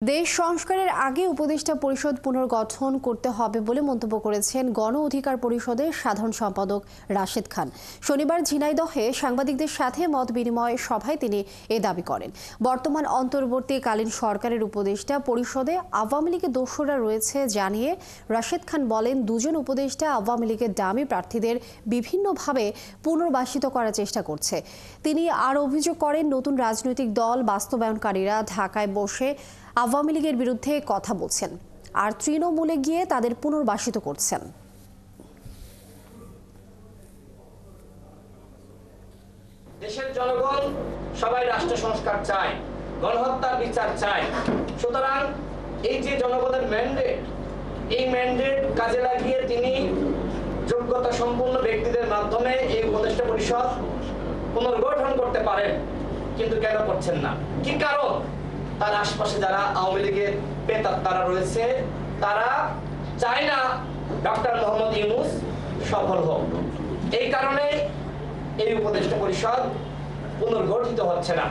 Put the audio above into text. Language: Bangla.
দেশ সংস্কারের আগে উপদেষ্টা পরিষদ পুনর্গঠন করতে হবে বলে মন্তব্য করেছেন গণ অধিকার পরিষদের সাধারণ সম্পাদক রাশেদ খান। শনিবার ঝিনাইদহে সাংবাদিকদের সাথে মত বিনিময় সভায় তিনি এ দাবি করেন। বর্তমান অন্তর্বর্তীকালীন সরকারের উপদেষ্টা পরিষদে আওয়ামী লীগের দোসররা রয়েছে জানিয়ে রাশেদ খান বলেন, দুজন উপদেষ্টা আওয়ামী লীগের ডামি প্রার্থীদের বিভিন্নভাবে পুনর্বাসিত করার চেষ্টা করছে। তিনি আর অভিযোগ করেন, নতুন রাজনৈতিক দল বাস্তবায়নকারীরা ঢাকায় বসে আওয়ামী লীগের বিরুদ্ধে কথা বলছেন আর তৃণমূলে গিয়ে তাদের পুনর্বাসিত করছেন। দেশের জনগণ সবাই রাষ্ট্র সংস্কার চায়, গণহত্যার বিচার চায়। সুতরাং এই যে জনগণের ম্যান্ডেট, এই ম্যান্ডেট কাজে লাগিয়ে তিনি যোগ্যতা সম্পন্ন ব্যক্তিদের মাধ্যমে এই উপদেষ্টা পরিষদ পুনর্গঠন করতে পারেন, কিন্তু কেন করছেন না? কি কারণ? তার আশপাশে যারা আওয়ামী লীগের পেতাত্তারা রয়েছে, তারা চায় না ডক্টর মোহাম্মদ ইউনূস সফল হোক। এই কারণে এই উপদেষ্টা পরিষদ পুনর্গঠিত হচ্ছে না।